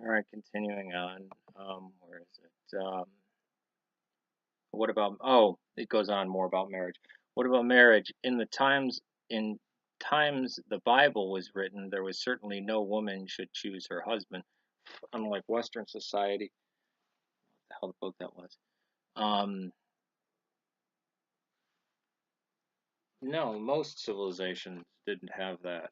All right, continuing on. Where is it? What about? Oh, it goes on more about marriage. What about marriage? In times the Bible was written, there was certainly no woman should choose her husband. Unlike Western society, what the hell the book that was. Um, no, most civilizations didn't have that.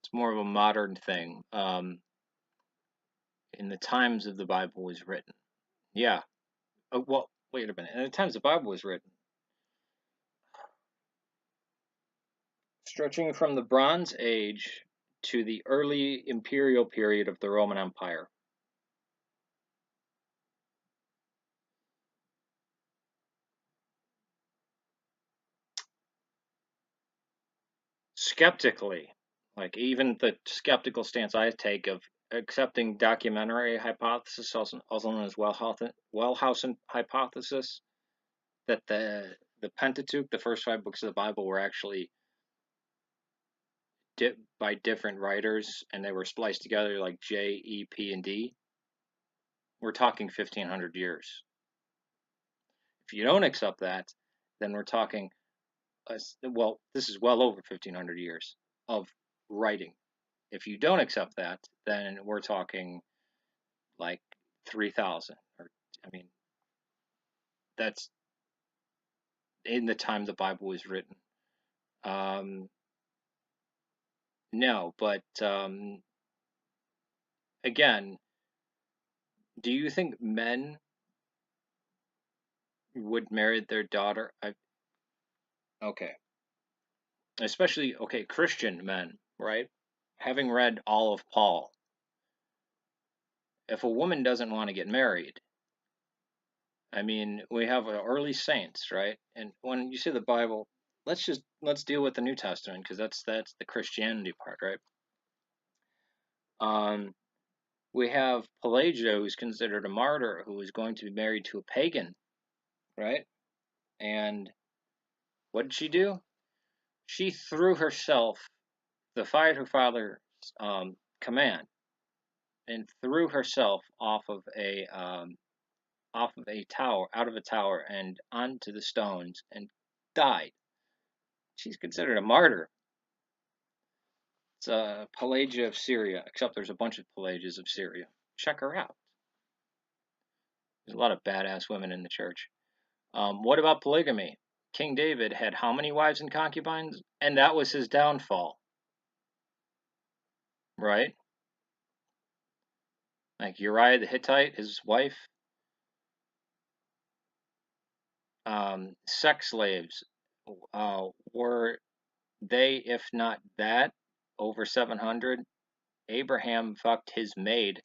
It's more of a modern thing. In the times of the Bible was written. Yeah. Well, wait a minute. In the times the Bible was written, stretching from the Bronze Age to the early imperial period of the Roman Empire. Skeptically, like even the skeptical stance I take of accepting documentary hypothesis, also known as Wellhausen hypothesis, that the Pentateuch, the first 5 books of the Bible, were actually by different writers, and they were spliced together like J, E, P, and D. We're talking 1,500 years. If you don't accept that, then we're talking well, this is well over 1,500 years of writing. If you don't accept that, then we're talking like 3,000. Or, I mean, that's in the time the Bible was written. Um, no, but again, do you think men would marry their daughter? Okay, especially okay, Christian men, right? Having read all of Paul, if a woman doesn't want to get married, I mean, we have early saints, right? And when you say the Bible, let's deal with the New Testament because that's the Christianity part, right? Um, we have Pelagia, who's considered a martyr, who was going to be married to a pagan, right? And what did she do? She threw herself, defied her father's command, and threw herself off of a tower, out of a tower, and onto the stones, and died. She's considered a martyr. It's Pelagia of Syria, except there's a bunch of Pelagias of Syria. Check her out. There's a lot of badass women in the church. What about polygamy? King David had how many wives and concubines? And that was his downfall, right? Like Uriah the Hittite, his wife, sex slaves, were they, if not that, over 700? Abraham fucked his maid.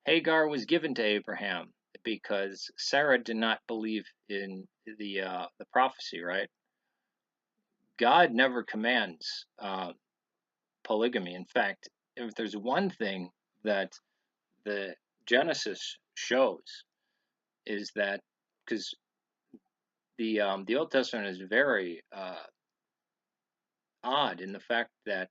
Hagar was given to Abraham because Sarah did not believe in the prophecy, right? God never commands polygamy. In fact, if there's one thing that the Genesis shows is that because the Old Testament is very odd in the fact that,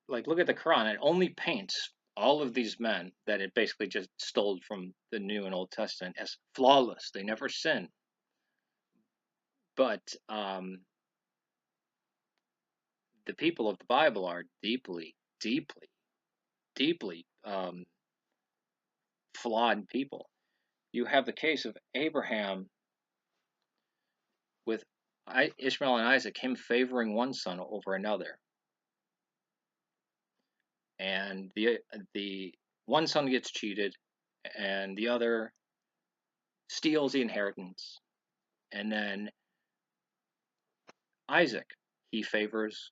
like, look at the Quran, it only paints all of these men that it basically just stole from the New and Old Testament as flawless. They never sin. But the people of the Bible are deeply, deeply, deeply flawed people. You have the case of Abraham with Ishmael and Isaac, him favoring one son over another, and the one son gets cheated, and the other steals the inheritance, and then Isaac, he favors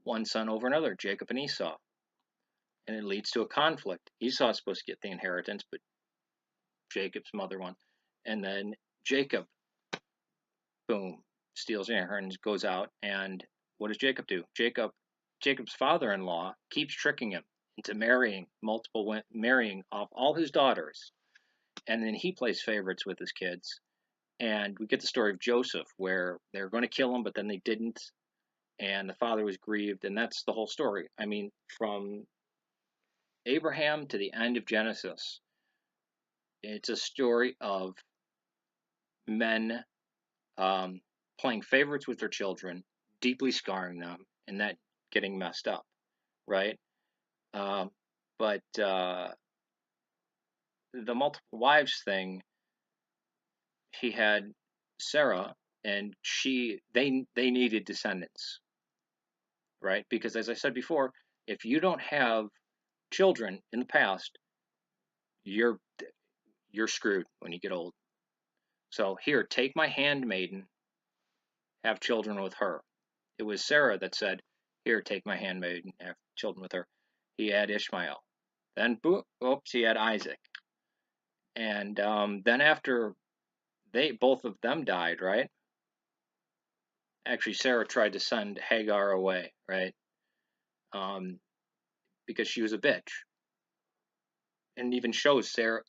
one son over another, Jacob and Esau, and it leads to a conflict. Esau's supposed to get the inheritance, but Jacob's mother won, and then Jacob, boom, steals the inheritance, goes out, and what does Jacob do? Jacob's father-in-law keeps tricking him into marrying off all his daughters, and then he plays favorites with his kids, And we get the story of Joseph, where they were going to kill him, but then they didn't, and the father was grieved, and that's the whole story. I mean, from Abraham to the end of Genesis, it's a story of men um, playing favorites with their children, deeply scarring them, and that getting messed up, right? Um, but the multiple wives thing, he had Sarah, and they needed descendants, right? Because as I said before, if you don't have children in the past, you're you're screwed when you get old. So here, take my handmaiden, have children with her. It was Sarah that said, here, take my handmaiden, have children with her. He had Ishmael. Then, oops, he had Isaac. And then after both of them died, right? Actually, Sarah tried to send Hagar away, right? Um, because she was a bitch. And even shows Sarah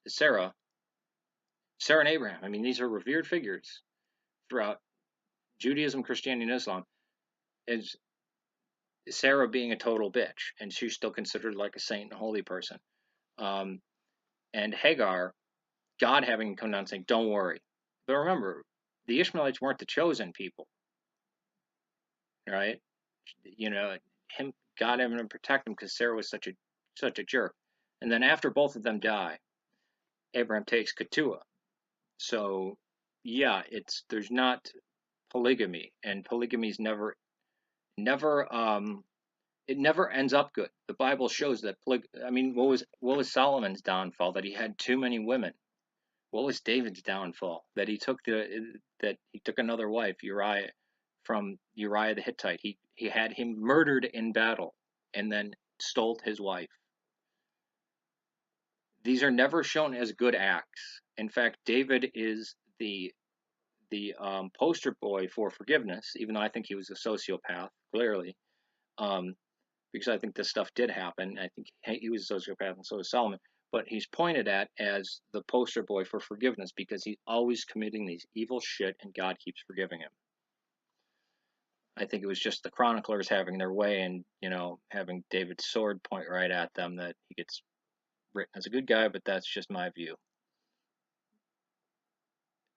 and Abraham. I mean, these are revered figures throughout Judaism, Christianity, and Islam. Is Sarah being a total bitch, and she's still considered like a saint and a holy person. Um, and Hagar, God having come down and saying, "Don't worry." But remember, the Ishmaelites weren't the chosen people, right? You know, God having to protect them because Sarah was such a jerk. And then after both of them die, Abraham takes Keturah. So yeah, there's not polygamy, and polygamy's never it never ends up good. The Bible shows that I mean, what was Solomon's downfall? That he had too many women. What was David's downfall? That he took another wife, Uriah, from Uriah the Hittite. He had him murdered in battle, and then stole his wife. These are never shown as good acts. In fact, David is the poster boy for forgiveness, even though I think he was a sociopath, clearly. Um, because I think this stuff did happen. I think he was a sociopath, and so was Solomon. But he's pointed at as the poster boy for forgiveness because he's always committing these evil shit, and God keeps forgiving him. I think it was just the chroniclers having their way, and having David's sword point right at them, that he gets written as a good guy. But that's just my view,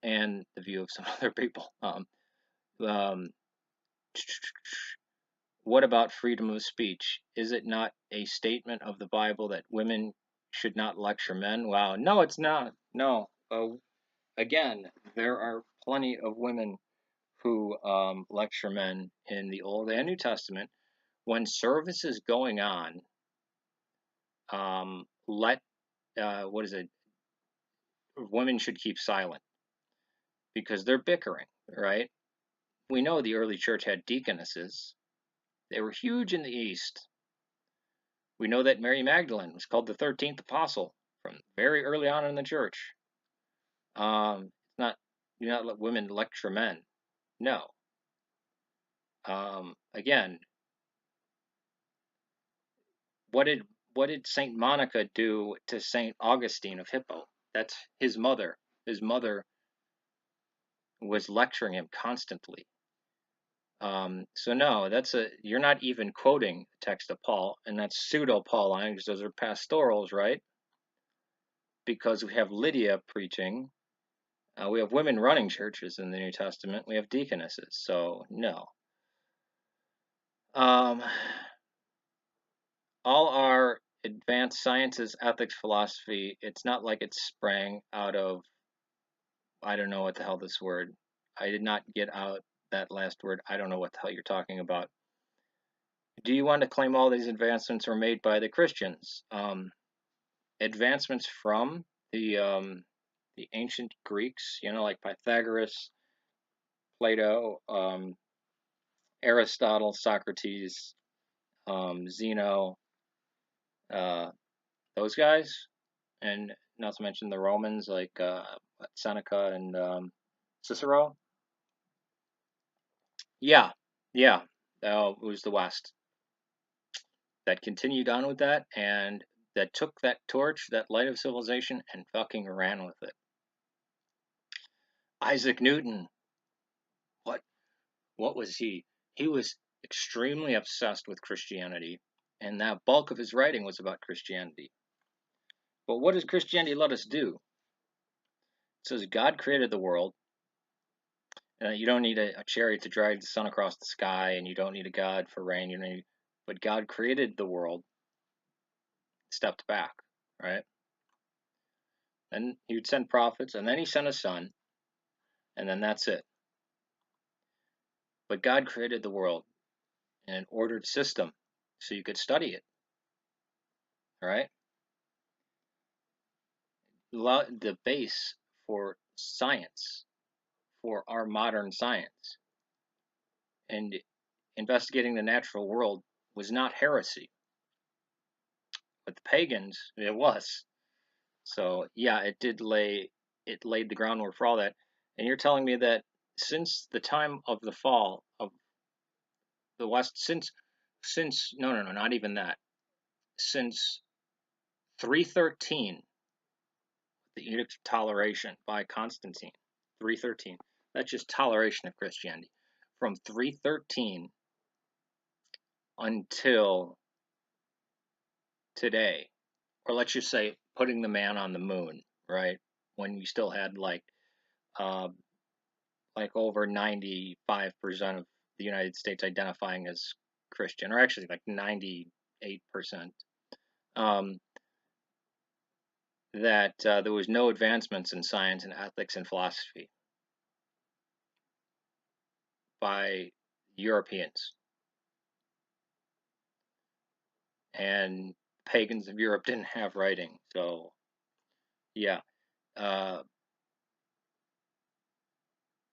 and the view of some other people. Um, What about freedom of speech? Is it not a statement of the Bible that women should not lecture men? Wow, no, it's not. No. Again, there are plenty of women who lecture men in the Old and New Testament. When service is going on, let what is it? Women should keep silent because they're bickering, right? We know the early church had deaconesses. They were huge in the East. We know that Mary Magdalene was called the 13th apostle from very early on in the church. It's not do not let women lecture men. No. Again, what did Saint Monica do to Saint Augustine of Hippo? That's his mother. His mother was lecturing him constantly. So no, you're not even quoting the text of Paul, and that's pseudo Pauline because those are pastorals, right? Because we have Lydia preaching. We have women running churches in the New Testament. We have deaconesses. So no. Um, all our advanced sciences, ethics, philosophy, it's not like it sprang out of, I don't know what the hell this word. I did not get out that last word. I don't know what the hell you're talking about. Do you want to claim all these advancements were made by the Christians? Advancements from the ancient Greeks, like Pythagoras, Plato, Aristotle, Socrates, Zeno, uh, those guys, and not to mention the Romans like Seneca and Cicero. Yeah, yeah, it was the West that continued on with that, and that took that torch, that light of civilization, and fucking ran with it. Isaac Newton, what what was he? He was extremely obsessed with Christianity, and that bulk of his writing was about Christianity. But what does Christianity let us do? It says God created the world, and you don't need a chariot to drive the sun across the sky, and you don't need a God for rain. But God created the world, stepped back, right? Then he would send prophets, and then he sent a son, and then that's it. But God created the world in an ordered system so you could study it, right? The base for science, for our modern science, and investigating the natural world was not heresy. But the pagans, it was. So yeah, it laid the groundwork for all that. And you're telling me that since the time of the fall of the West, since no, not even that, since 313, the Edict of Toleration by Constantine, 313. That's just toleration of Christianity. From 313 until today, or let's just say putting the man on the moon, right? When you still had uh, like over 95% of the United States identifying as Christian, or actually like 98%. Um, that there was no advancements in science and ethics and philosophy by Europeans, and pagans of Europe didn't have writing. So yeah, uh,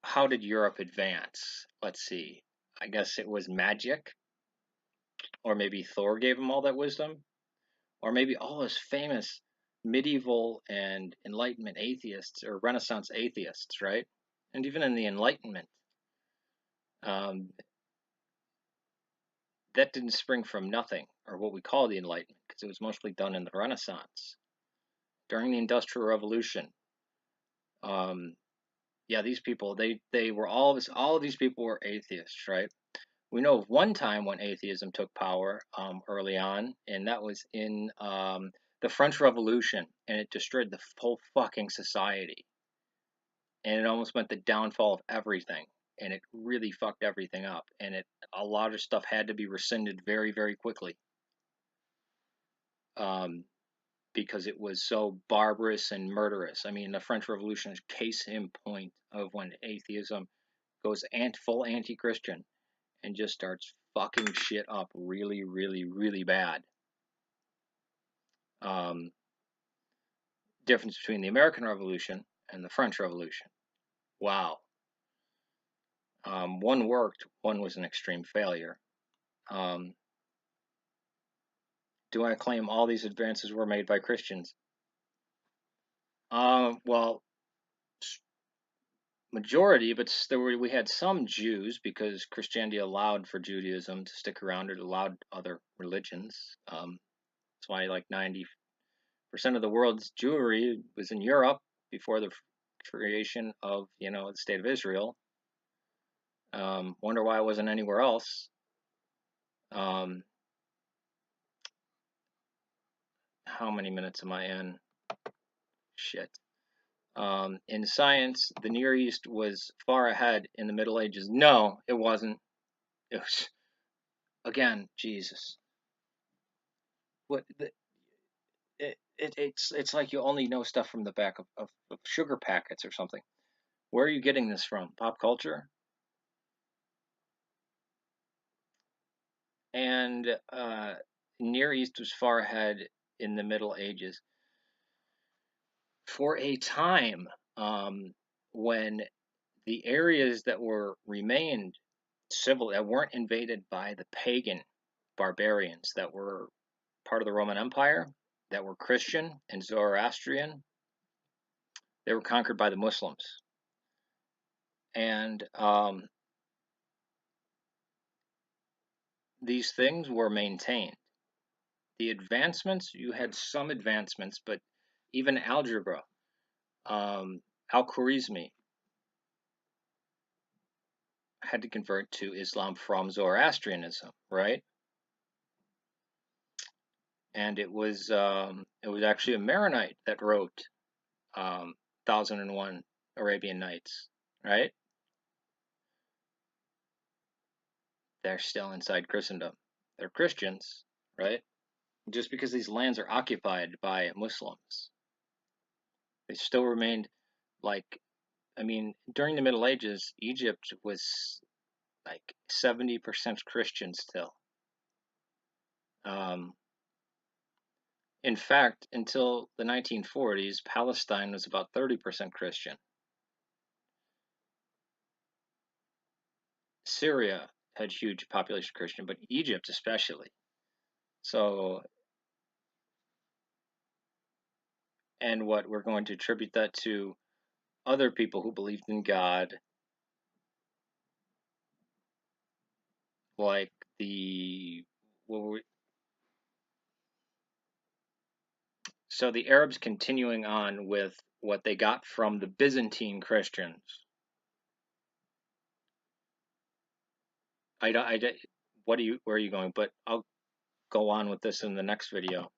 how did Europe advance? Let's see. I guess it was magic, or maybe Thor gave him all that wisdom, or maybe all those famous medieval and Enlightenment atheists or Renaissance atheists, right? And even in the Enlightenment, um, that didn't spring from nothing, or what we call the Enlightenment, because it was mostly done in the Renaissance. During the Industrial Revolution, um, yeah, these people, they were all of these people were atheists, right? We know of one time when atheism took power early on, and that was in the French Revolution, and it destroyed the whole fucking society, and it almost meant the downfall of everything, and it really fucked everything up, and a lot of stuff had to be rescinded very, very quickly, um, because it was so barbarous and murderous. I mean, the French Revolution is case in point of when atheism goes full anti-Christian and just starts fucking shit up really, really, really bad. Um, Difference between the American Revolution and the French Revolution. Wow. One worked, one was an extreme failure. Um, do I claim all these advances were made by Christians? Well, majority, but we had some Jews because Christianity allowed for Judaism to stick around. It allowed other religions. That's why like 90% of the world's Jewry was in Europe before the creation of the state of Israel. Wonder why it wasn't anywhere else. Um, how many minutes am I in? Shit. In science, the Near East was far ahead in the Middle Ages. No, it wasn't. It was, again, Jesus. What the, it's like you only know stuff from the back of sugar packets or something. Where are you getting this from? Pop culture? And Near East was far ahead in the Middle Ages for a time, when the areas that were remained civil, that weren't invaded by the pagan barbarians that were part of the Roman Empire, that were Christian and Zoroastrian, they were conquered by the Muslims. And these things were maintained. The advancements, you had some advancements, but even algebra, Al-Khwarizmi, had to convert to Islam from Zoroastrianism, right? And it was actually a Maronite that wrote 1001 Arabian Nights, right? They're still inside Christendom. They're Christians, right? Just because these lands are occupied by Muslims, they still remained like, I mean, during the Middle Ages, Egypt was like 70% Christian still. Um, in fact, until the 1940s, Palestine was about 30% Christian. Syria had huge population Christian, but Egypt especially. So, and what we're going to attribute that to other people who believed in God, like the what were we, so the Arabs continuing on with what they got from the Byzantine Christians. I don't, where are you going? But I'll go on with this in the next video.